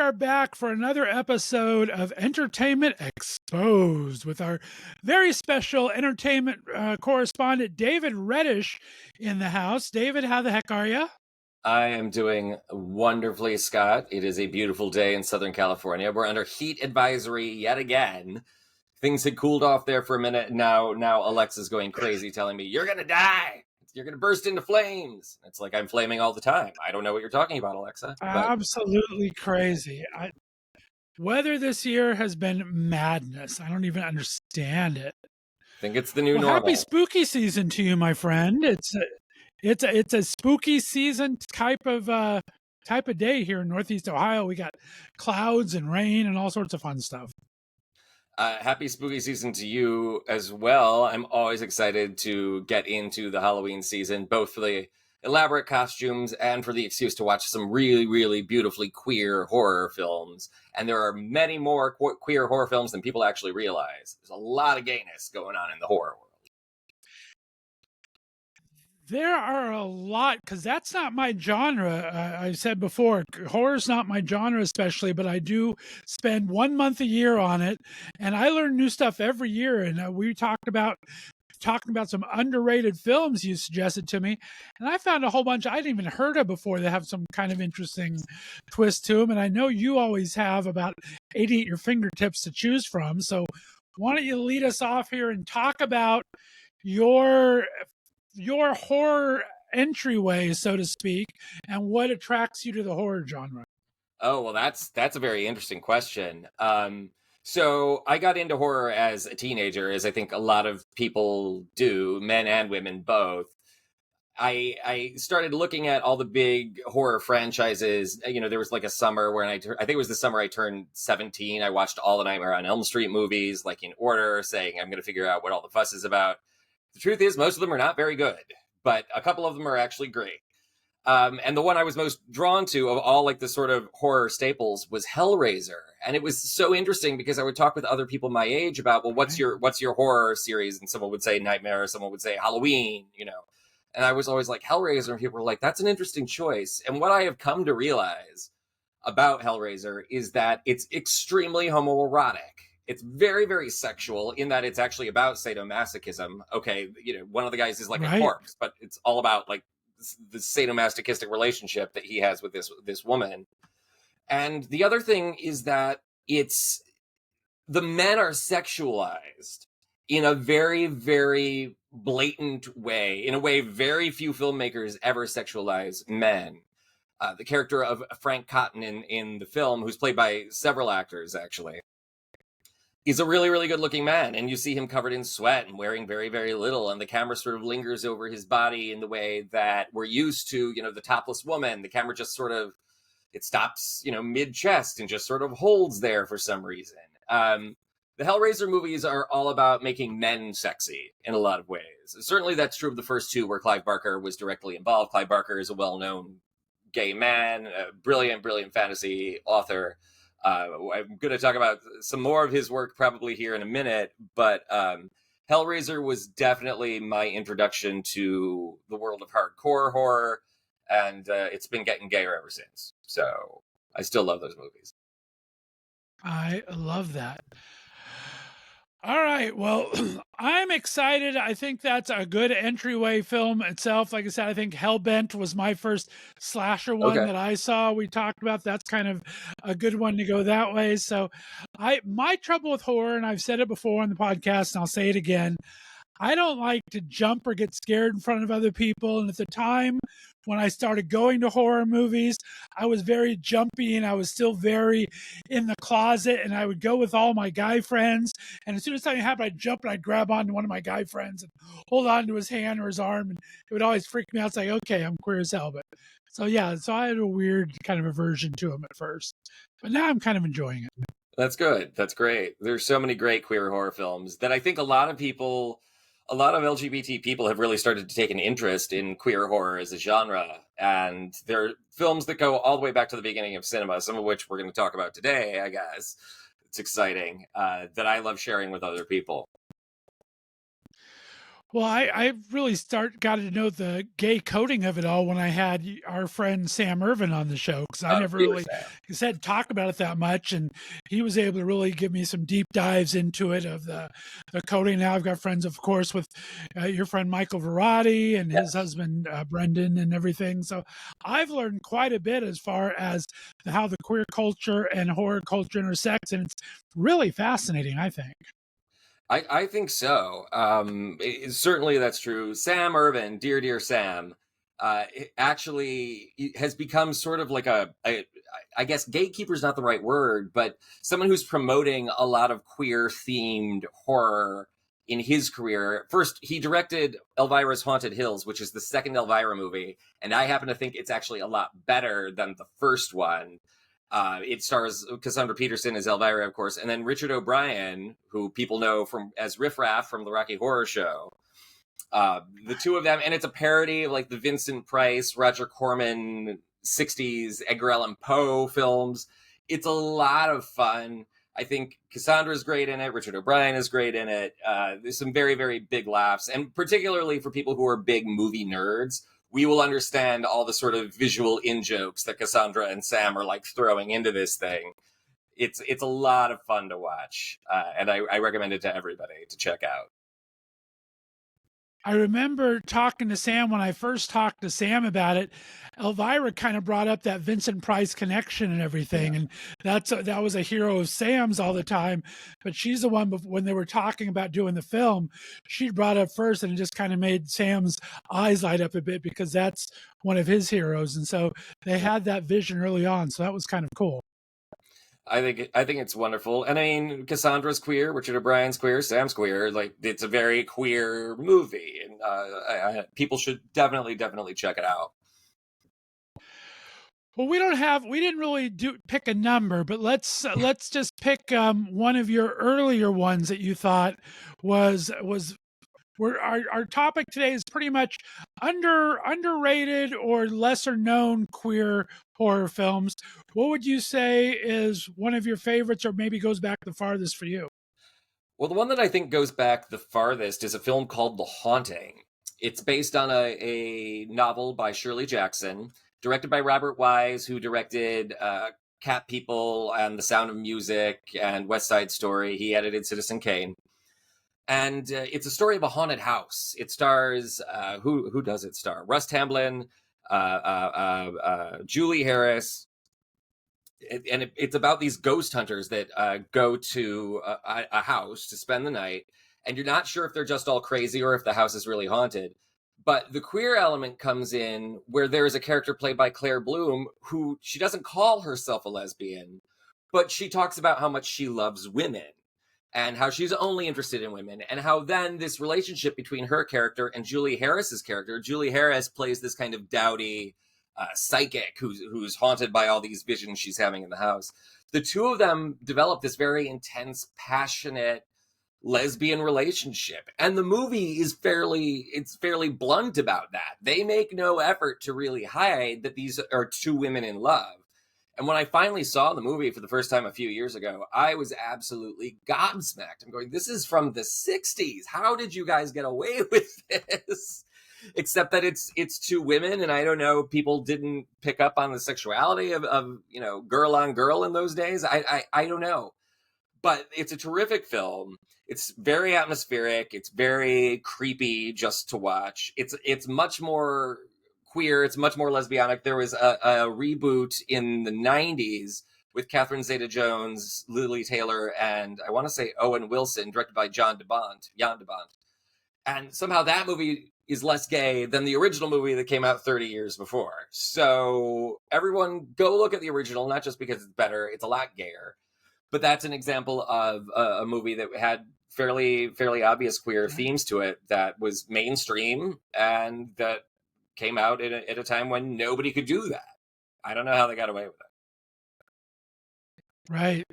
are back for another episode of Entertainment Exposed with our very special entertainment correspondent, David Reddish, in the house. David, how the heck are you? I am doing wonderfully, Scott. It is a beautiful day in Southern California. We're under heat advisory yet again. Things had cooled off there for a minute. Now Alexa's going crazy, telling me, "You're gonna die. You're gonna burst into flames." It's like I'm flaming all the time. I don't know what you're talking about, Alexa. But Absolutely crazy. Weather this year has been madness. I don't even understand it. I think it's the new Well, normal. happy spooky season to you, my friend. It's a spooky season type of day here in Northeast Ohio. We got clouds and rain and all sorts of fun stuff. Happy spooky season to you as well. I'm always excited to get into the Halloween season, both for the elaborate costumes and for the excuse to watch some really, really beautifully queer horror films. And there are many more queer horror films than people actually realize. There's a lot of gayness going on in the horror world. There are a lot, because that's not my genre. I said before, horror's not my genre, especially, but I do spend 1 month a year on it, and I learn new stuff every year. And we talked about talking about some underrated films you suggested to me, and I found a whole bunch I hadn't even heard of before that have some kind of interesting twist to them. And I know you always have about 80 at your fingertips to choose from. So why don't you lead us off here and talk about your horror entryway, so to speak, and what attracts you to the horror genre? Oh, well, that's a very interesting question. So I got into horror as a teenager, as I think a lot of people do, men and women both. I started looking at all the big horror franchises. You know, there was like a summer when I think it was the summer I turned 17. I watched all the Nightmare on Elm Street movies, like in order, saying I'm going to figure out what all the fuss is about. The truth is, most of them are not very good, but a couple of them are actually great. And the one I was most drawn to of all like the sort of horror staples was Hellraiser. And it was so interesting because I would talk with other people my age about, well, what's your horror series? And someone would say Nightmare, someone would say Halloween, you know. And I was always like Hellraiser, and people were like, that's an interesting choice. And what I have come to realize about Hellraiser is that it's extremely homoerotic. It's very, very sexual in that it's actually about sadomasochism. Okay, you know, one of the guys is like a corpse, but it's all about like the sadomasochistic relationship that he has with this woman. And the other thing is that it's the men are sexualized in a very, very blatant way, in a way very few filmmakers ever sexualize men. The character of Frank Cotton in the film, who's played by several actors, actually, he's a really, really good looking man. And you see him covered in sweat and wearing very, very little. And the camera sort of lingers over his body in the way that we're used to, you know, the topless woman. The camera just sort of, it stops, you know, mid chest and just sort of holds there for some reason. The Hellraiser movies are all about making men sexy in a lot of ways. Certainly that's true of the first two where Clive Barker was directly involved. Clive Barker is a well-known gay man, a brilliant, brilliant fantasy author. I'm going to talk about some more of his work probably here in a minute, but Hellraiser was definitely my introduction to the world of hardcore horror, and it's been getting gayer ever since. So I still love those movies. I love that. All right. Well, I'm excited. I think that's a good entryway film itself. Like I said, I think Hellbent was my first slasher one that I saw. We talked about that's kind of a good one to go that way. So my trouble with horror, and I've said it before on the podcast, and I'll say it again, I don't like to jump or get scared in front of other people. And at the time when I started going to horror movies, I was very jumpy and I was still very in the closet, and I would go with all my guy friends. And as soon as something happened, I'd jump and I'd grab onto one of my guy friends and hold on to his hand or his arm. And it would always freak me out. It's like, okay, I'm queer as hell. But so I had a weird kind of aversion to him at first, but now I'm kind of enjoying it. That's good. That's great. There's so many great queer horror films that I think a lot of LGBT people have really started to take an interest in queer horror as a genre. And there are films that go all the way back to the beginning of cinema, some of which we're going to talk about today, I guess. It's exciting, that I love sharing with other people. Well, I really got to know the gay coding of it all when I had our friend Sam Irvin on the show, because I never Peter really, Sam. he said, talk about it that much, and he was able to really give me some deep dives into it of the coding. Now I've got friends, of course, with your friend Michael Verratti and his Yes. husband Brendan and everything. So I've learned quite a bit as far as how the queer culture and horror culture intersects, and it's really fascinating, I think. I think so. Certainly that's true. Sam Irvin, dear Sam, actually has become sort of like I guess gatekeeper is not the right word, but someone who's promoting a lot of queer themed horror in his career. First, he directed Elvira's Haunted Hills, which is the second Elvira movie, and I happen to think it's actually a lot better than the first one. It stars Cassandra Peterson as Elvira, of course, and then Richard O'Brien, who people know from as Riff Raff from the Rocky Horror Show. The two of them, and it's a parody of like the Vincent Price, Roger Corman '60s Edgar Allan Poe films. It's a lot of fun. I think Cassandra's great in it. Richard O'Brien is great in it. There's some very big laughs, and particularly for people who are big movie nerds, we will understand all the sort of visual in jokes that Cassandra and Sam are like throwing into this thing. It's a lot of fun to watch, and I recommend it to everybody to check out. I remember talking to Sam when I first talked to Sam about it. Elvira kind of brought up that Vincent Price connection and everything, and that was a hero of Sam's all the time. But she's the one when they were talking about doing the film, she brought up first, and it just kind of made Sam's eyes light up a bit because that's one of his heroes, and so they had that vision early on. So that was kind of cool. I think it's wonderful, and I mean Cassandra's queer, Richard O'Brien's queer, Sam's queer. Like it's a very queer movie, and people should definitely check it out. Well, we didn't really pick a number, but let's just pick one of your earlier ones that you thought was where our topic today is pretty much underrated or lesser known queer horror films. What would you say is one of your favorites, or maybe goes back the farthest for you? Well, the one that I think goes back the farthest is a film called The Haunting. It's based on a novel by Shirley Jackson, directed by Robert Wise, who directed Cat People and The Sound of Music and West Side Story. He edited Citizen Kane. And it's a story of a haunted house. It stars, who does it star? Russ Tamblyn, Julie Harris, and it's about these ghost hunters that go to a house to spend the night, and you're not sure if they're just all crazy or if the house is really haunted. But the queer element comes in where there is a character played by Claire Bloom who she doesn't call herself a lesbian, but she talks about how much she loves women and how she's only interested in women, and how then this relationship between her character and Julie Harris's character. Julie Harris plays this kind of dowdy psychic who's haunted by all these visions she's having in the house. The two of them develop this very intense, passionate lesbian relationship, and the movie is fairly blunt about that. They make no effort to really hide that these are two women in love. And when I finally saw the movie for the first time a few years ago, I was absolutely gobsmacked. I'm going, this is from the 60s. How did you guys get away with this? Except that it's two women, and I don't know, people didn't pick up on the sexuality of girl on girl in those days. I don't know. But it's a terrific film. It's very atmospheric. It's very creepy just to watch. It's much more queer. It's much more lesbianic. There was a reboot in the '90s with Catherine Zeta-Jones, Lily Taylor, and I want to say Owen Wilson, directed by Jan de Bont. And somehow that movie is less gay than the original movie that came out 30 years before. So everyone go look at the original, not just because it's better. It's a lot gayer. But that's an example of a movie that had fairly obvious queer themes to it, that was mainstream and that came out at a time when nobody could do that. I don't know how they got away with it. Right.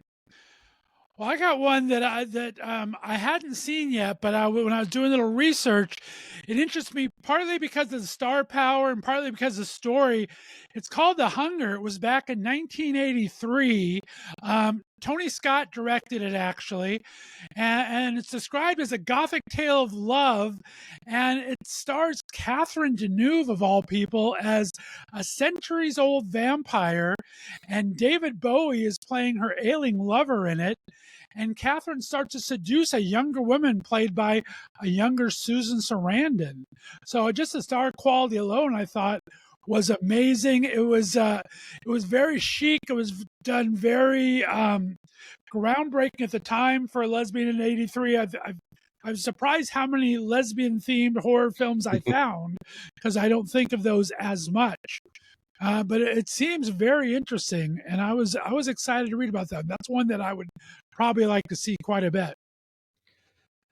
Well, I got one that I hadn't seen yet, but when I was doing a little research, it interests me partly because of the star power and partly because of the story. It's called The Hunger. It was back in 1983. Tony Scott directed it actually, and it's described as a gothic tale of love, and it stars Catherine Deneuve of all people as a centuries-old vampire, and David Bowie is playing her ailing lover in it. And Catherine starts to seduce a younger woman played by a younger Susan Sarandon. So just the star quality alone, I thought, was amazing. It was very chic. It was done very groundbreaking at the time for a lesbian in '83. I was surprised how many lesbian themed horror films I found because I don't think of those as much. But it seems very interesting, and I was excited to read about that. That's one that I would probably like to see quite a bit.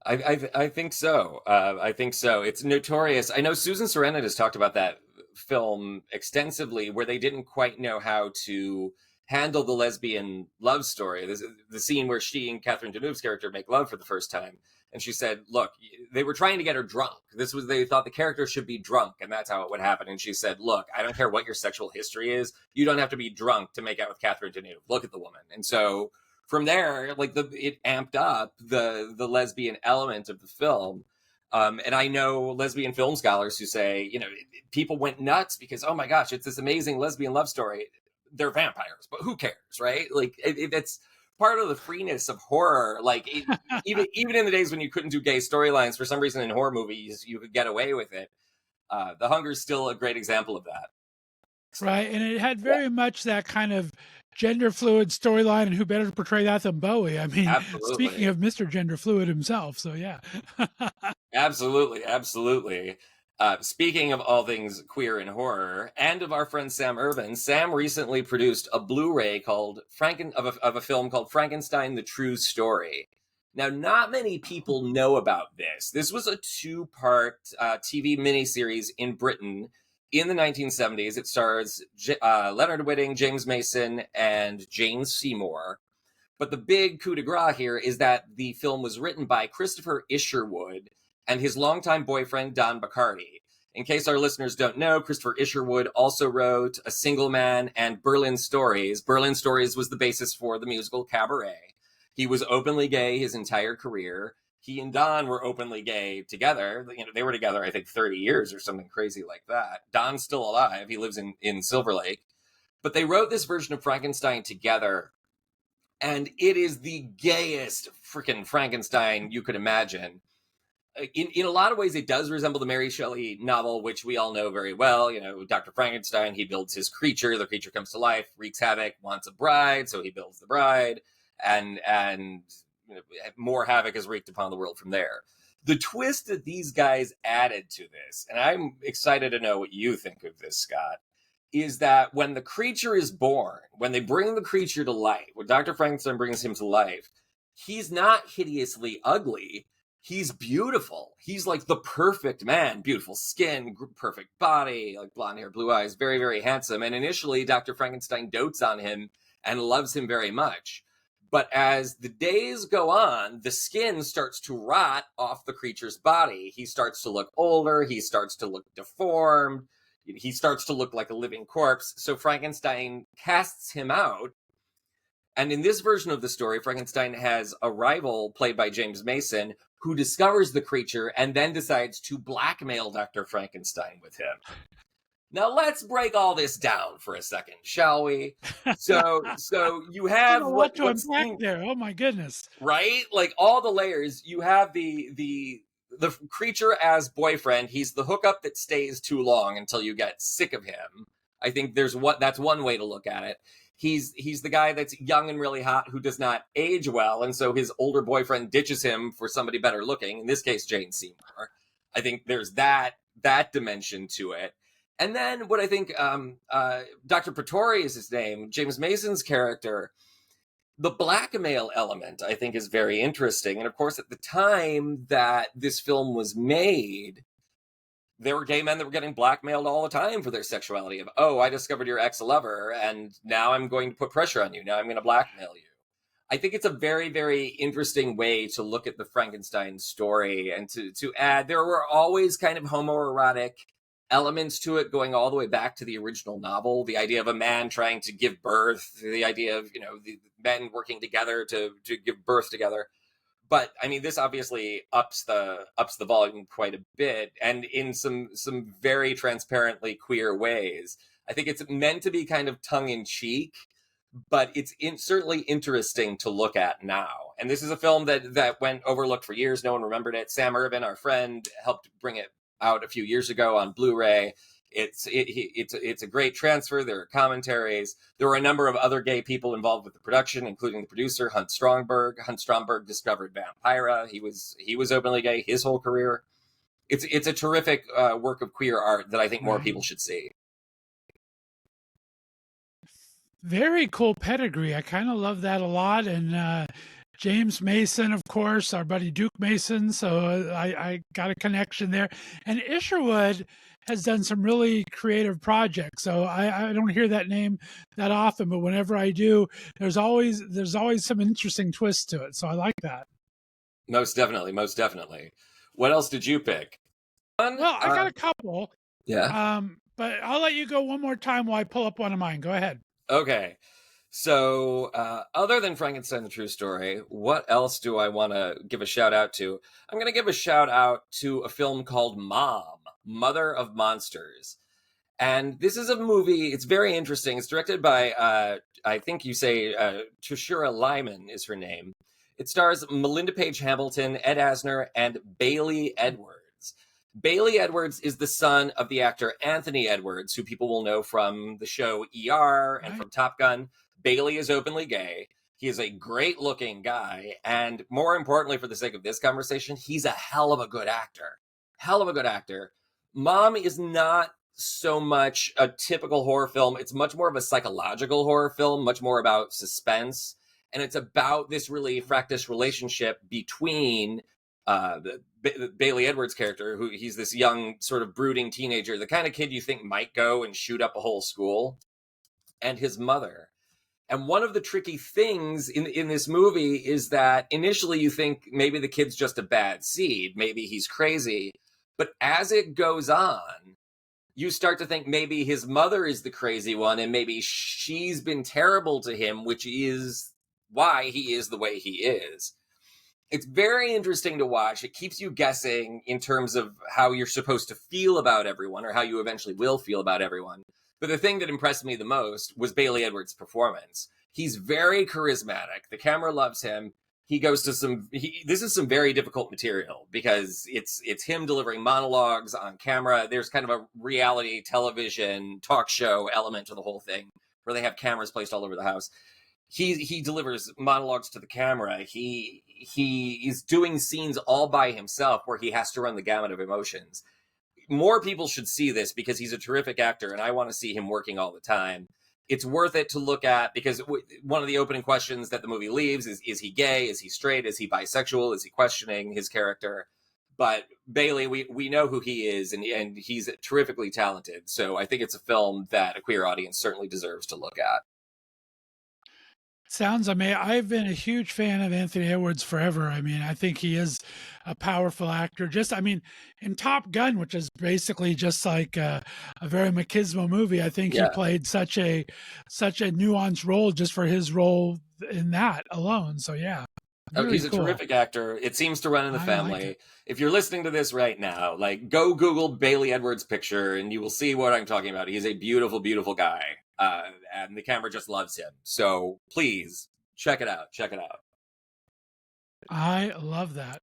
I think so. I think so. It's notorious. I know Susan Sarandon has talked about that film extensively, where they didn't quite know how to handle the lesbian love story. The scene where she and Catherine Deneuve's character make love for the first time, and she said, "Look, they were trying to get her drunk. They thought the character should be drunk, and that's how it would happen." And she said, "Look, I don't care what your sexual history is. You don't have to be drunk to make out with Catherine Deneuve. Look at the woman." And so from there, like it amped up the lesbian element of the film. And I know lesbian film scholars who say, people went nuts because, oh my gosh, it's this amazing lesbian love story. They're vampires, but who cares, right? Like it's part of the freeness of horror. Like even in the days when you couldn't do gay storylines, for some reason in horror movies you could get away with it. The Hunger is still a great example of that. Right, and it had Yeah, very much that kind of gender fluid storyline, and who better to portray that than Bowie? I mean, speaking absolutely. of Mr. Gender Fluid himself, so yeah. Absolutely, absolutely. Speaking of all things queer and horror, and of our friend Sam Irvin, Sam recently produced a Blu-ray called of a film called Frankenstein: The True Story. Now, not many people know about this. This was a two-part TV miniseries in Britain in the 1970s. It stars Leonard Whiting, James Mason, and Jane Seymour. But the big coup de grace here is that the film was written by Christopher Isherwood and his longtime boyfriend, Don Bacardi. In case our listeners don't know, Christopher Isherwood also wrote A Single Man and Berlin Stories. Berlin Stories was the basis for the musical Cabaret. He was openly gay his entire career. He and Don were openly gay together. They were together, I think, 30 years or something crazy like that. Don's still alive. He lives in Silver Lake. But they wrote this version of Frankenstein together, and it is the gayest freaking Frankenstein you could imagine. In a lot of ways, it does resemble the Mary Shelley novel, which we all know very well. Dr. Frankenstein, he builds his creature. The creature comes to life, wreaks havoc, wants a bride, so he builds the bride, and more havoc is wreaked upon the world from there. The twist that these guys added to this, and I'm excited to know what you think of this, Scott, is that when the creature is born, when they bring the creature to life, when Dr. Frankenstein brings him to life, he's not hideously ugly. He's beautiful. He's like the perfect man. Beautiful skin, perfect body, like blonde hair, blue eyes, very, very handsome. And initially, Dr. Frankenstein dotes on him and loves him very much. But as the days go on, the skin starts to rot off the creature's body. He starts to look older. He starts to look deformed. He starts to look like a living corpse. So Frankenstein casts him out. And in this version of the story, Frankenstein has a rival played by James Mason who discovers the creature and then decides to blackmail Dr. Frankenstein with him. Now let's break all this down for a second, shall we? So you There's a have lot to what unpack seems there. Oh my goodness. right, like all the layers. You have the creature as boyfriend. He's the hookup that stays too long until you get sick of him. I think that's one way to look at it. He's the guy that's young and really hot who does not age well, and so his older boyfriend ditches him for somebody better looking. In this case, Jane Seymour. I think there's that dimension to it. And then what I think, Dr. Pretori is his name, James Mason's character. The blackmail element, I think, is very interesting. And of course, at the time that this film was made, there were gay men that were getting blackmailed all the time for their sexuality. Of, oh, I discovered your ex-lover, and now I'm going to put pressure on you. Now I'm going to blackmail you. I think it's a very, very interesting way to look at the Frankenstein story, and to add, there were always kind of homoerotic elements to it going all the way back to the original novel. The idea of a man trying to give birth, the idea of, the men working together to give birth together. But I mean, this obviously ups the volume quite a bit, and in some very transparently queer ways. I think it's meant to be kind of tongue in cheek, but it's certainly interesting to look at now. And this is a film that went overlooked for years. No one remembered it. Sam Irvin, our friend, helped bring it out a few years ago on Blu-ray. It's a great transfer. There are commentaries. There were a number of other gay people involved with the production, including the producer Hunt Stromberg. Hunt Stromberg discovered Vampira. He was openly gay his whole career. It's a terrific work of queer art that I think more people should see. Very cool pedigree. I kind of love that a lot. And James Mason, of course, our buddy Duke Mason. So I got a connection there. And Isherwood has done some really creative projects. So I don't hear that name that often, but whenever I do, there's always some interesting twists to it. So I like that. Most definitely. What else did you pick? Well, I got a couple. Yeah. But I'll let you go one more time while I pull up one of mine. Go ahead. Okay. So, other than Frankenstein, the True Story, what else do I want to give a shout out to? I'm going to give a shout out to a film called Mom, Mother of Monsters. And this is a movie, it's very interesting. It's directed by, I think you say, Trishura Lyman is her name. It stars Melinda Page Hamilton, Ed Asner, and Bailey Edwards. Bailey Edwards is the son of the actor Anthony Edwards, who people will know from the show ER and from Top Gun. Bailey is openly gay. He is a great looking guy. And more importantly, for the sake of this conversation, he's a hell of a good actor. Mom is not so much a typical horror film. It's much more of a psychological horror film, much more about suspense. And it's about this really fractious relationship between Bailey Edwards' character, who he's this young, sort of brooding teenager, the kind of kid you think might go and shoot up a whole school, and his mother. And one of the tricky things in this movie is that initially you think maybe the kid's just a bad seed, maybe he's crazy. But as it goes on, you start to think maybe his mother is the crazy one, and maybe she's been terrible to him, which is why he is the way he is. It's very interesting to watch. It keeps you guessing in terms of how you're supposed to feel about everyone, or how you eventually will feel about everyone. But the thing that impressed me the most was Bailey Edwards' performance. He's very charismatic. The camera loves him. He goes to this is some very difficult material because it's him delivering monologues on camera. There's kind of a reality television talk show element to the whole thing where they have cameras placed all over the house. He delivers monologues to the camera. He is doing scenes all by himself where he has to run the gamut of emotions. More people should see this because he's a terrific actor, and I want to see him working all the time. It's worth it to look at because one of the opening questions that the movie leaves is he gay? Is he straight? Is he bisexual? Is he questioning his character? But Bailey, we know who he is, and he's terrifically talented. So I think it's a film that a queer audience certainly deserves to look at. Sounds amazing. I've been a huge fan of Anthony Edwards forever. I mean, I think he is a powerful actor. In Top Gun, which is basically just like a very machismo movie, I think he played such a nuanced role just for his role in that alone. So yeah. Really he's a terrific actor. It seems to run in the family. If you're listening to this right now, go Google Bailey Edwards' picture and you will see what I'm talking about. He's a beautiful, beautiful guy. And the camera just loves him. So please check it out. I love that.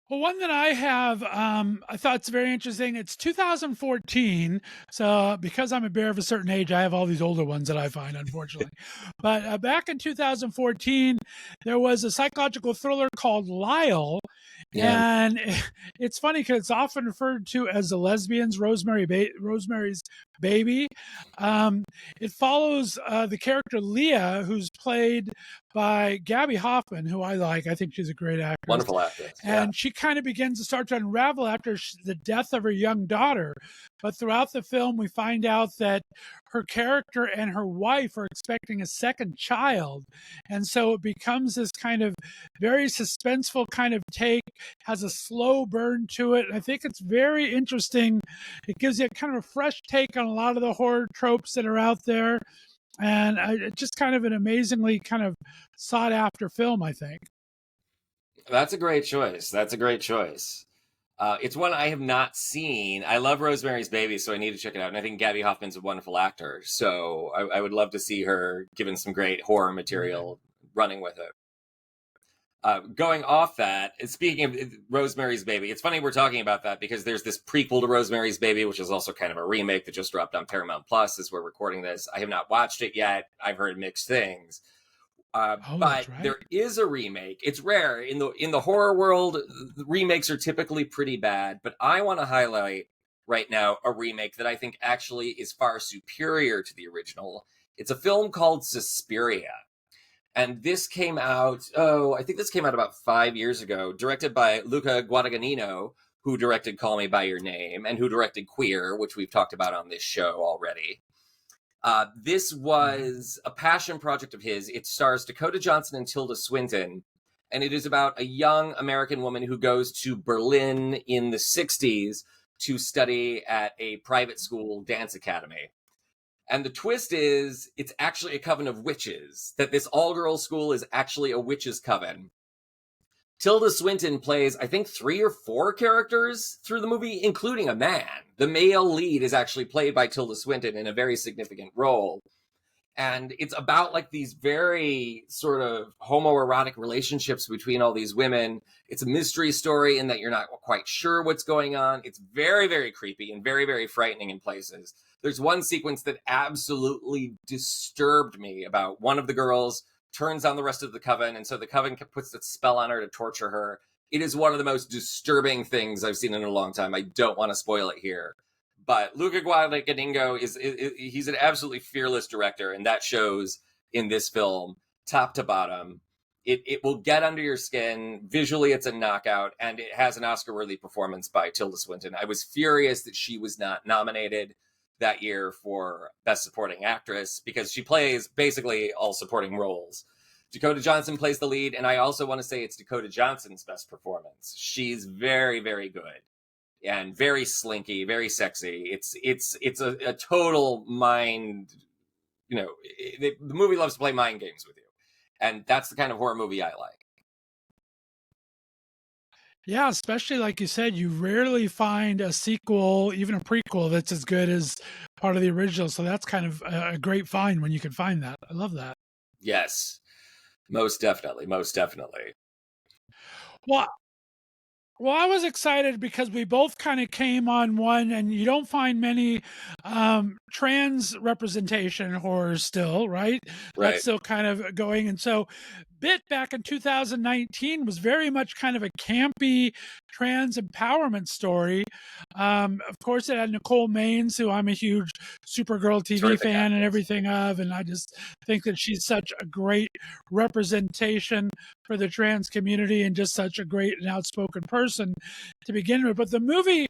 Well, one that I have, I thought it's very interesting. It's 2014. So because I'm a bear of a certain age, I have all these older ones that I find, unfortunately. But back in 2014, there was a psychological thriller called Lyle. Yeah. And it's funny because it's often referred to as The Lesbians, Rosemary's baby. Um, it follows the character Leah, who's played by Gabby Hoffman, who I like. I think she's a great actress. Wonderful actress. Yeah. And she kind of begins to start to unravel after the death of her young daughter. But throughout the film, we find out that her character and her wife are expecting a second child. And so it becomes this kind of very suspenseful kind of take, has a slow burn to it. And I think it's very interesting. It gives you a kind of a fresh take on a lot of the horror tropes that are out there. And it's just kind of an amazingly kind of sought after film, I think. That's a great choice. That's a great choice. It's one I have not seen. I love Rosemary's Baby, so I need to check it out. And I think Gabby Hoffman's a wonderful actor, so I would love to see her given some great horror material running with it. Going off that, speaking of Rosemary's Baby, it's funny we're talking about that because there's this prequel to Rosemary's Baby, which is also kind of a remake that just dropped on Paramount Plus as we're recording this. I have not watched it yet. I've heard mixed things. Oh, But that's right. there is a remake. It's rare in the horror world. The remakes are typically pretty bad, but I want to highlight right now a remake that I think actually is far superior to the original. It's a film called Suspiria, and this came out. Oh, I think this came out about 5 years ago. Directed by Luca Guadagnino, who directed Call Me by Your Name and who directed Queer, which we've talked about on this show already. This was a passion project of his. It stars Dakota Johnson and Tilda Swinton, and it is about a young American woman who goes to Berlin in the 60s to study at a private school dance academy. And the twist is it's actually a coven of witches, that this all-girls school is actually a witches' coven. Tilda Swinton plays, I think, 3 or 4 characters through the movie, including a man. The male lead is actually played by Tilda Swinton in a very significant role. And it's about like these very sort of homoerotic relationships between all these women. It's a mystery story in that you're not quite sure what's going on. It's very, very creepy and very, very frightening in places. There's one sequence that absolutely disturbed me about one of the girls turns on the rest of the coven, and so the coven puts its spell on her to torture her. It is one of the most disturbing things I've seen in a long time. I don't want to spoil it here. But Luca Guadagnino is he's an absolutely fearless director, and that shows in this film, top to bottom. It will get under your skin. Visually, it's a knockout, and it has an Oscar-worthy performance by Tilda Swinton. I was furious that she was not nominated that year for Best Supporting Actress because she plays basically all supporting roles. Dakota Johnson plays the lead, and I also want to say it's Dakota Johnson's best performance. She's very, very good and very slinky, very sexy. It's a total mind, the movie loves to play mind games with you. And that's the kind of horror movie I like. Yeah, especially like you said, you rarely find a sequel, even a prequel, that's as good as part of the original. So that's kind of a great find when you can find that. I love that. Yes, most definitely. Most definitely. Well, Well, I was excited because we both kind of came on one, and you don't find many trans representation in horror still, right? That's Right. still kind of going. And so, Bit back in 2019 was very much kind of a campy trans empowerment story. Of course, it had Nicole Maines, who I'm a huge Supergirl TV Terrific fan and actress. everything of, and I just think that she's such a great representation for the trans community and just such a great and outspoken person to begin with. But the movie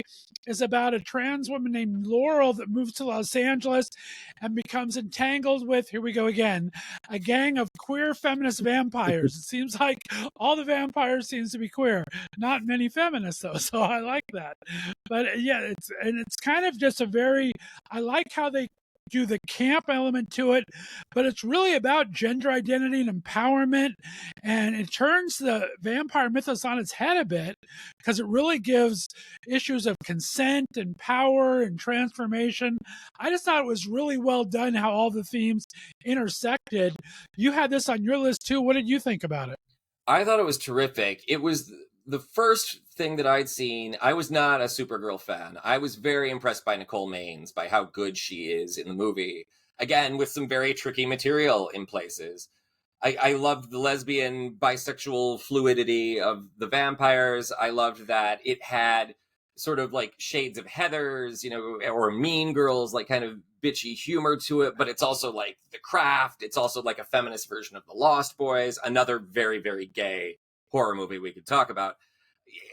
is about a trans woman named Laurel that moves to Los Angeles and becomes entangled with, here we go again, a gang of queer feminist vampires. It seems like all the vampires seems to be queer, not many feminists though. So I like that. But yeah, it's kind of just a very, I like how they do the camp element to it, but it's really about gender identity and empowerment, and it turns the vampire mythos on its head a bit because it really gives issues of consent and power and transformation. I just thought it was really well done how all the themes intersected. You had this on your list too. What did you think about it? I thought it was terrific. It was the first thing that I'd seen. I was not a Supergirl fan. I was very impressed by Nicole Maines, by how good she is in the movie. Again, with some very tricky material in places. I loved the lesbian, bisexual fluidity of the vampires. I loved that it had sort of like shades of Heathers, or Mean Girls, like kind of bitchy humor to it, but it's also like The Craft. It's also like a feminist version of The Lost Boys, another very, very gay horror movie we could talk about.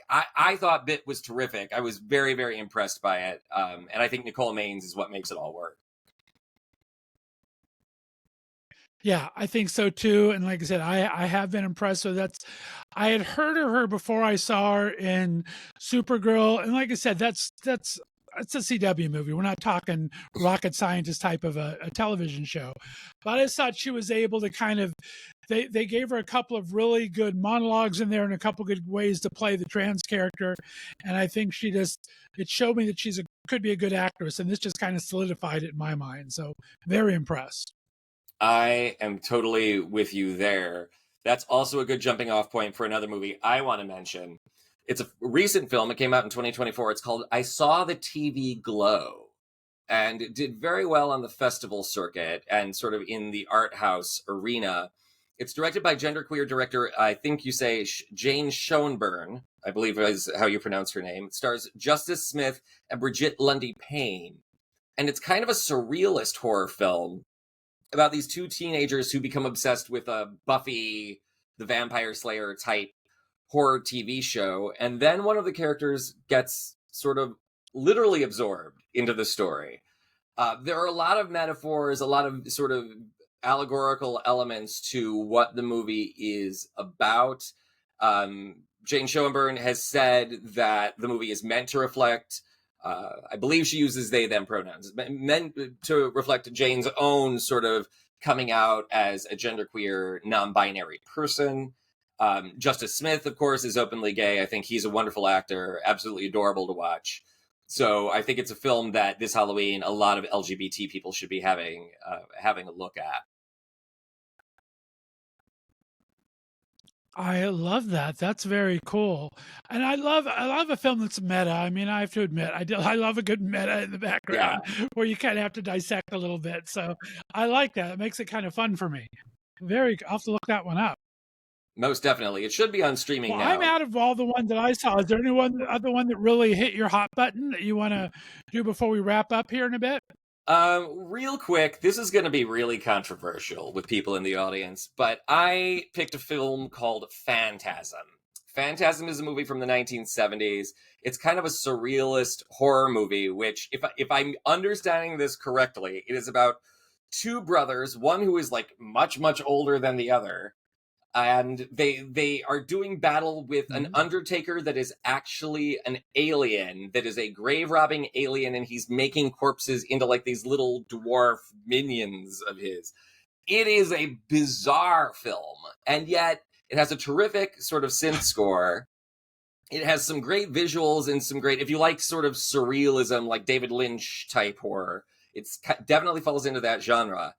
I thought Bit was terrific. I was very, very impressed by it. And I think Nicole Maines is what makes it all work. Yeah, I think so too. And like I said, I have been impressed with that. I had heard of her before I saw her in Supergirl, and like I said, that's it's a CW movie. We're not talking rocket scientist type of a television show. But I just thought she was able to kind of they gave her a couple of really good monologues in there and a couple of good ways to play the trans character. And I think it showed me that could be a good actress, and this just kind of solidified it in my mind. So very impressed. I am totally with you there. That's also a good jumping off point for another movie I want to mention. It's a recent film. It came out in 2024. It's called I Saw the TV Glow. And it did very well on the festival circuit and sort of in the art house arena. It's directed by genderqueer director, I think you say Jane Schoenburn, I believe is how you pronounce her name. It stars Justice Smith and Brigitte Lundy Payne. And it's kind of a surrealist horror film about these two teenagers who become obsessed with a Buffy the Vampire Slayer type horror TV show. And then one of the characters gets sort of literally absorbed into the story. There are a lot of metaphors, a lot of sort of allegorical elements to what the movie is about. Jane Schoenburn has said that the movie is meant to reflect, I believe she uses they, them pronouns, meant to reflect Jane's own sort of coming out as a genderqueer, non-binary person. Justice Smith, of course, is openly gay. I think he's a wonderful actor, absolutely adorable to watch. So I think it's a film that this Halloween a lot of LGBT people should be having a look at. I love that. That's very cool. And I love a film that's meta. I mean, I have to admit, I love a good meta in the Yeah, background where you kind of have to dissect a little bit. So I like that. It makes it kind of fun for me. I'll have to look that one up. most definitely. It should be on streaming Well, I'm now. out of all the ones that I saw. Is there other one that really hit your hot button that you want to do before we wrap up here in a bit? Real quick, this is going to be really controversial with people in the audience, but I picked a film called Phantasm. Phantasm is a movie from the 1970s. It's kind of a surrealist horror movie, which, if I'm understanding this correctly, it is about two brothers, one who is like much, much older than the other, and they are doing battle with an Mhm. undertaker that is actually an alien, that is a grave robbing alien, and he's making corpses into like these little dwarf minions of his. It is a bizarre film, and yet it has a terrific sort of synth score. It has some great visuals and some great, if you like sort of surrealism, like David Lynch type horror, it's definitely falls into that genre.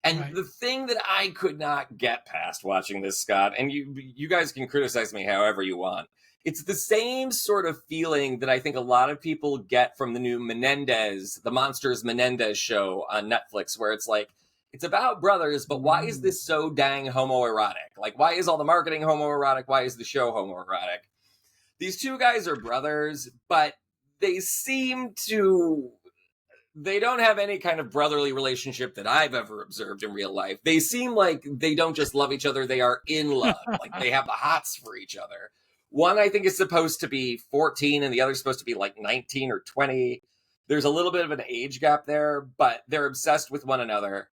And Right. the thing that I could not get past watching this, Scott, and you guys can criticize me however you want. It's the same sort of feeling that I think a lot of people get from the new the Monsters Menendez show on Netflix, where it's like, it's about brothers, but why is Mm. this so dang homoerotic? Like, why is all the marketing homoerotic? Why is the show homoerotic? These two guys are brothers, but they seem to they don't have any kind of brotherly relationship that I've ever observed in real life. They seem like they don't just love each other, they are in love. Like they have the hots for each other. One, I think, is supposed to be 14, and the other's supposed to be like 19 or 20. There's a little bit of an age gap there, but they're obsessed with one another.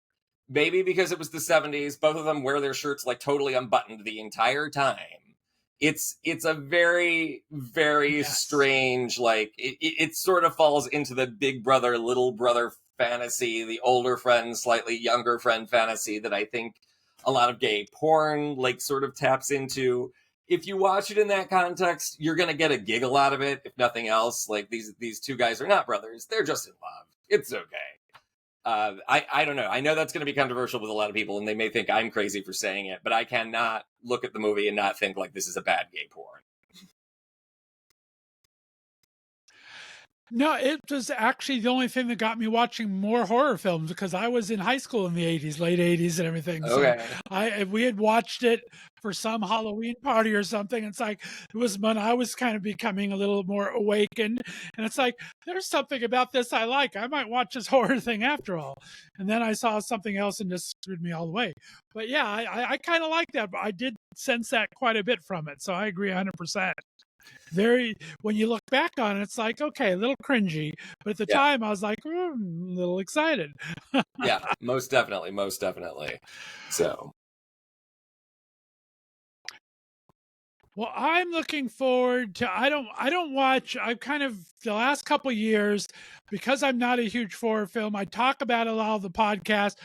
Maybe because it was the 70s, both of them wear their shirts like totally unbuttoned the entire time. It's a very, very Yes. strange, like it sort of falls into the big brother little brother fantasy, the older friend slightly younger friend fantasy that I think a lot of gay porn like sort of taps into. If you watch it in that context, you're gonna get a giggle out of it, if nothing else. Like these two guys are not brothers, they're just in love. It's okay. I don't know. I know that's going to be controversial with a lot of people, and they may think I'm crazy for saying it, but I cannot look at the movie and not think like this is a bad gay porn. No, it was actually the only thing that got me watching more horror films because I was in high school in the 80s, late 80s and everything. So Okay. we had watched it for some Halloween party or something. It's like it was when I was kind of becoming a little more awakened. And it's like, there's something about this I like. I might watch this horror thing after all. And then I saw something else and just screwed me all the way. But yeah, I kind of like that. But I did sense that quite a bit from it. So I agree 100%. Very, when you look back on it, it's like, okay, a little cringy, but at the Yeah. time I was like, a little excited. Yeah. Most definitely. Most definitely. So. Well, I'm looking forward to I don't watch I've kind of the last couple years because I'm not a huge horror film. I talk about it a lot of the podcast.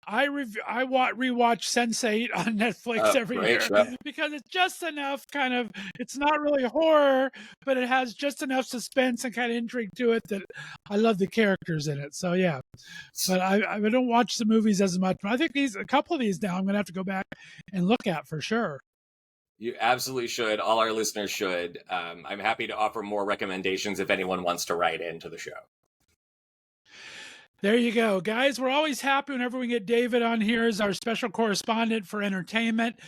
Rewatch Sense8 on Netflix Oh, every great year show. because it's just enough kind of it's not really horror, but it has just enough suspense and kind of intrigue to it that I love the characters in it. So yeah. But I don't watch the movies as much. But I think a couple of these now I'm gonna have to go back and look at for sure. You absolutely should. All our listeners should. I'm happy to offer more recommendations if anyone wants to write into the show. There you go, guys. We're always happy whenever we get David on here as our special correspondent for entertainment.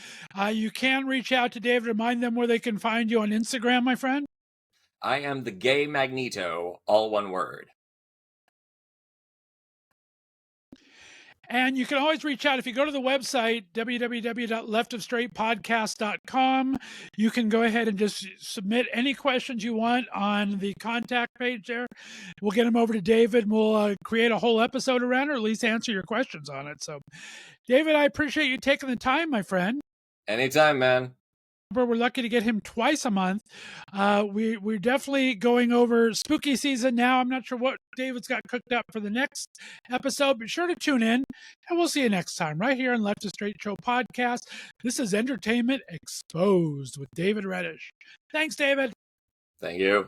You can reach out to David, remind them where they can find you on Instagram, my friend. I am the gay Magneto, all one word. And you can always reach out if you go to the website, www.leftofstraightpodcast.com. You can go ahead and just submit any questions you want on the contact page there. We'll get them over to David and we'll create a whole episode around it, or at least answer your questions on it. So, David, I appreciate you taking the time, my friend. Anytime, man. We're lucky to get him twice a month. We're definitely going over spooky season now. I'm not sure what David's got cooked up for the next episode. Be sure to tune in, and we'll see you next time right here on Left of Straight Show podcast. This is Entertainment Exposed with David Reddish. Thanks, David. Thank you.